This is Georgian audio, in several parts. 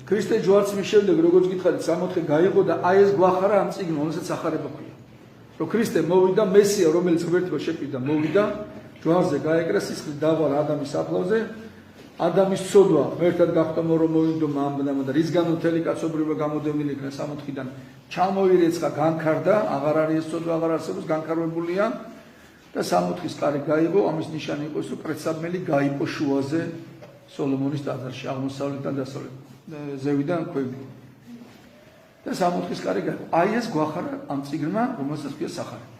ქრისტე ჯვარცმის შემდეგ როგორც გითხარით 64 გაიღო და აი ეს გვახარა ამ წიგნს, რომელსაც ახარება ქვია. რომ ქრისტე მოვიდა, მესია, რომელიც ღმერთმა შეპირდა, მოვიდა, ჯვარზე გაეკრა, სისხლით დავალა ადამიანის საფლავზე, ადამიანის ცოდვა ღმერთად გახდომო რომ მოვიდო მამბნამა და რისგან მთელი კაცობრიობა გამოდევნილი იქნა 64-დან ჩამოირეცხა, განქარდა, აღარ არის ეს ცოდვა, აღარ არსებობს, განქარვებულია და 64-ის კარი გაიღო, ამის ნიშანი იყო ის, რომ კრეცაბმელი გაიყო შუაზე სოლომონის ტაძარში, აღმოსავლეთიდან დასავლეთიდან. ზევიდან ქვევით. და 64-ის კარი გაიყო. აი ეს გვახარა ამ წიგნმა, რომელსაც ქვია სახარება.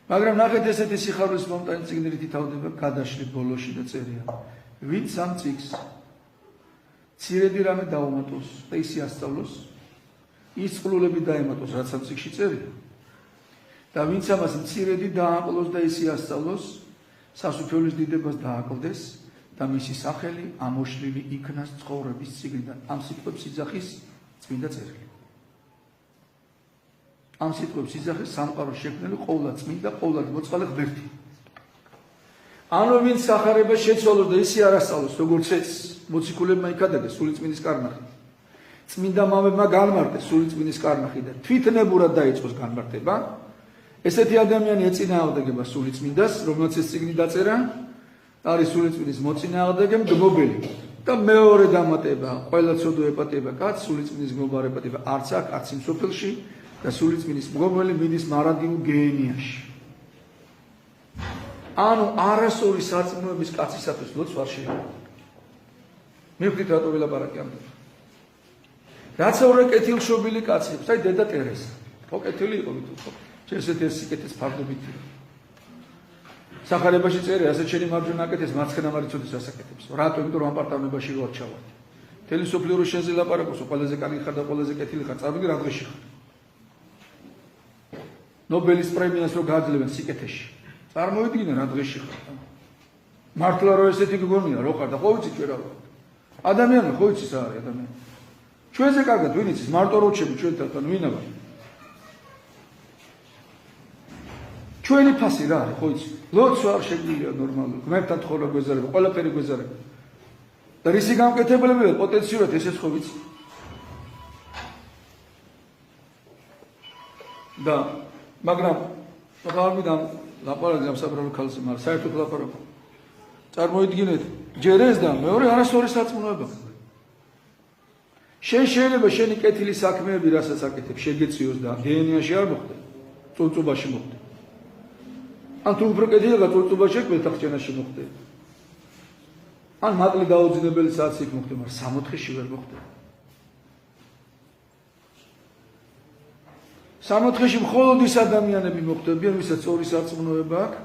მაგრამ ნახეთ ესეთი სიხარულის მომტანი წიგნი რითი თავდება გადაშლით ბოლოში და წერია. ვინც ამ წიგნს ცირედი რამე დაუმატოს და ისე ასწავლოს, ის წყლულები დაემატოს, რაც ამ წიგნში წერია. და ვინც ამას მცირედი დააყოლოს და ისე ასწავლოს, სასუფეველის დიდებას დააკლდეს და მისი სახელი ამოშლილი იქნას ცხოვრების წიგნიდან. ამ სიტყვებს იძახის წმინდა წერილი. ამ სიტყვებს იძახის სამყაროს შექმნელი ყოვლა წმინდა, ყოვლა მოწყალე ღმერთი. ანუ ვინც სახარება შეცვალოს და ისე არ ასწავლოს, როგორც ეს მოციქულებმა იქადაგეს სული წმინდის კარნახი. წმინდა მამებმა განმარტეს სული წმინდის კარნახი და თვითნებურად დაიწყოს განმარტება. ესეთი ადამიანი ეწინააღმდეგება სული წმინდას, რომელსაც ეს წიგნი დაწერა, არის სული წმინდის მოწინააღმდეგე მგმობელი. და მეორე დამატება, ყველა ცოდვა ეპატება კაცს, სული წმინდის მგმობა ეპატება არც აქ, არც იმ სოფელში და სული წმინდის მგმობელი მიდის მარადიულ გეენიაში. ანუ არასორი სარწმუნოების კაცისათვის ლოცვა არ შეიძლება. მივხვდით რატო ვილაპარაკი ამ დღეს. რაც ორი კეთილშობილი კაცი, აი დედა ტერესა. ხო კეთილი იყო მით ხო. შესეთ ეს სიკეთის ფარდობითი. სახარებაში წერია, ასე შენი მარჯვენა აკეთეს, მარცხენა მარიცოდეს ასაკეთებს. რატო? იმიტომ რომ ამ პარტავნებაში ვარ ჩავარდი. მთელი სოფლიო რო შენზე ლაპარაკოსო, ყველაზე კარგი ხარ და ყველაზე კეთილი ხარ, წავიდი რა დღეში ხარ. ნობელის პრემიას რო გააძლევენ სიკეთეში. წარმოვიდგინე რა დღეში ხარ. მართლა რო ესეთი გგონია, რო ხარ და ხო ვიცი ჩვენ რა ვარ. ადამიანი ხო იცის რა არის ადამიანი. ჩვენზე კარგად ვინ იცის, მარტო როჩები ჩვენთან ვინა ვარ. ჩვენი ფასი რა არის, ხო იცი? ლოცვა არ შეგვიძლია ნორმალურად, ღმერთთან ცხოვრება გვეზარება, ყველაფერი გვეზარება. და რისი გამკეთებლებია პოტენციურად ესეც ხო ვიცი? და მაგრამ თავიდან ლაპარაკი ამ საბრალო ქალზე, მაგრამ საერთოდ ლაპარაკი. წარმოიდგინეთ, ჯერ ეს და მეორე არასორი სარწმუნოება. შეიძლება შენი კეთილი საქმეები, რასაც აკეთებ, შეგეციოს და გენიაში არ მოხდე, წულწუბაში მოხდე. ან თუ უფრო კეთილია წულწუბაში კვეთახჩენაში მოხდე. ან მატლი დაუძინებელი საათი იქ მოხდე, მაგრამ 64-ში ვერ მოხდე. 64-ში მხოლოდ ის ადამიანები მოხდებიან, ვისაც ორი სარწმუნოება აქვს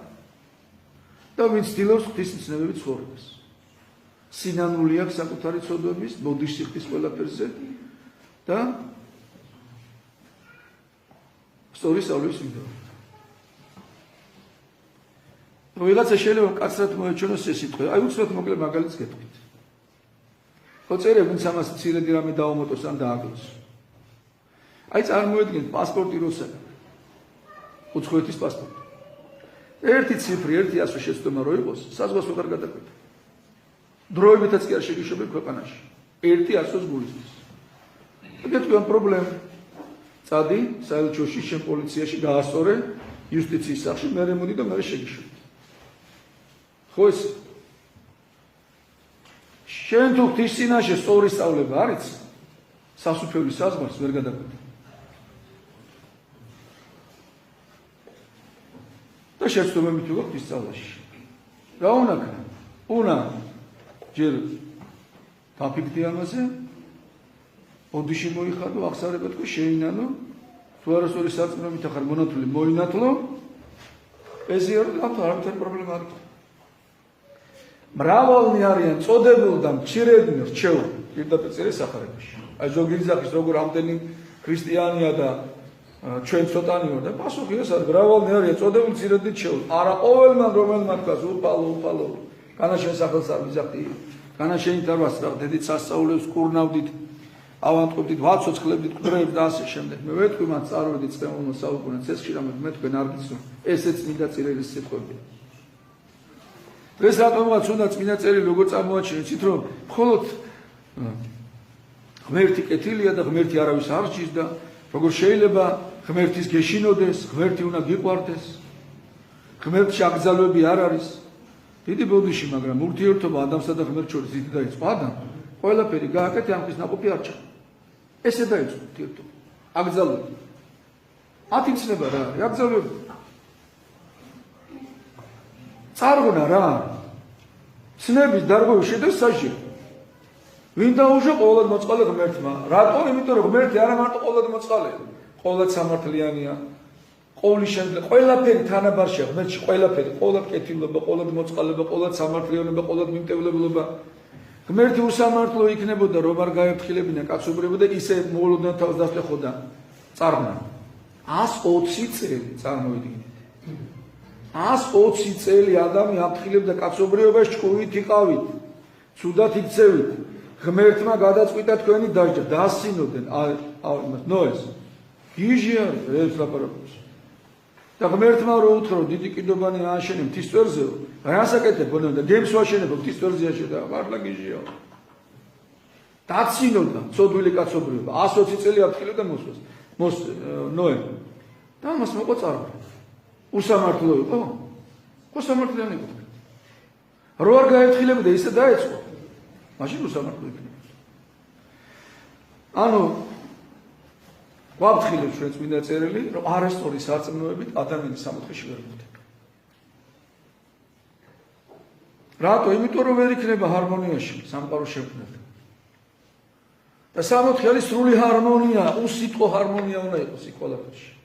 და ვინც ცდილობს ღვთისმცნებებით ცხოვრებას. სინანული აქვს საკუთარი ცოდვების, ბოდიშ სიხდის ყველაფერზე და სწორი სწავლის მიდევს. ვიღაცა შეიძლება კაცრად მოეჩვენოს ეს სიტყვა. აი უცბად მოკლე მაგალითს გეტყვით. ხო წერია, ვინც ამას მცირედი რამე დაუმატოს ან დააკლოს. აი წარმოედგინეთ პასპორტი როცა უცხოეთის პასპორტი. ერთი ციფრი, ერთი ასო შეცდომა რო იყოს, საზღვარს უღარ გადაკვეთა. დროებითაც კი არ შეგიშობებ ქვეყანაში. ერთი ასოს გულისთვის. გეტყვი ამ პრობლემა. წადი საელჩოში, შენ პოლიციაში გაასწორე იუსტიციის სახლში, მერე მოდი და მერე შეგიშობ. ხო ეს შენ თუ ღვთის წინაშე სწორი სწავლება არის, სასუფეველის საზღვარს ვერ გადაკვეთა. და შეცდომები თუ გაქვს სწავლაში. რა უნდა ქნა? უნდა ჯერ დაფიქრდი ამაზე, ოდიში მოიხადო, აღსარება თქვი, შეინანო, თუ არასორი სარწმუნოებით ახარ მონათული მოინათლო, ეზიარო და არაფერი პრობლემა არ აქვს. მრავალნი არიან წოდებულ და მჭირებნი რჩეულ პირდაპირ წერეს სახარებაში. აი ზოგი იძახის როგორ ამდენი ქრისტიანია და ჩვენ ცოტანი ვარ და პასუხი ეს არის, მრავალნი არიან წოდებულ მჭირებნი რჩეულ. არა ყოველმა რომელმა თქვას უფალო განა შენ სახელს არ ვიზახდი, განა შენი თარვას დედით სასწაულებს კურნავდით, ავანტყოფდით, ვაცოცხლებდით, კვრებდით და ასე შემდეგ. მე ვეთქვი მან წარვედით წემულმა საუკუნეც ეს ხშირად მე თქვენ არ გიცნობ. ესეც მინდა წერილის სიტყვებია. დღეს რატომღაც უნდა წმინდა წერილი როგორ წარმოაჩინეთ, რომ მხოლოდ ღმერთი კეთილია და ღმერთი არავის არ სჭირს და როგორ შეიძლება ღმერთის გეშინოდეს, ღმერთი უნდა გიყვარდეს, ღმერთში აკრძალვები არ არის. დიდი ბოდიში, მაგრამ ურთიერთობა ადამიანსა და ღმერთს შორის დიდი დაიწყო. ადამ ყველაფერი გააკეთე, ამის ნაყოფი არ ჩა. ესე დაიწყო ურთიერთობა. აკრძალვები. ათიცნება რა არის? აკრძალვები. წარღვნა რა? ცნების დარღვევის შედეგს საჭირო. ვინ დაუშვა ყოველად მოწყალე ღმერთმა? რატო? იმიტომ რომ ღმერთი არა მარტო ყოველად მოწყალე, ყოველად სამართლიანია. ყოვლის შემძლე ყველაფერი თანაბარშია ღმერთში, ყველაფერი, ყოველად კეთილობა, ყოველად მოწყალება, ყოველად სამართლიანობა, ყოველად მიმტევლებლობა. ღმერთი უსამართლო იქნებოდა, რომ არ გაეფრთხილებინა კაცობრიობა და ისე მოულოდნელად თავს დასტეხოდა წარღვნა. 120 წელი წარმოიდგინეთ. 120 წელი ადამი აფრთხილებდა კაცობრიობას, ჭკუით იყავით, ცუდად იქცევით. ღმერთმა გადაწყვიტა თქვენი დასჯა, დაასინოდნენ იმას ნოეს. გიჟია ეს ლაპარაკობს. და ღმერთმა რო უთხრა დიდი კიდობანი ააშენე მთის წვერზეო, რას აკეთებ ბოლომდე და გემს ვაშენებ მთის წვერზე აშენდა, მართლა გიჟია. დაცინოდა ცოდვილი კაცობრიობა, 120 წელი აფრთხილებდა მოსვას, ნოე. და მას მოყვა წარღვნა. უსამართლო იყო? ხო სამართლიანი იყო. რო არ გაეფრთხილებდა ისე დაეწყო. მაშინ უსამართლო იქნება. ანუ ვაფრთხილებ ჩვენ წმინდა წერილი, რომ არასწორი სარწმუნოებით ადამიანის სამოთხეში ვერ მოხდება. რატო? იმიტომ რომ ვერ იქნება ჰარმონიაში სამყარო შექმნილი. და სამოთხე არის სრული ჰარმონია, უსიტყვო ჰარმონია უნდა იყოს იქ ყველაფერში.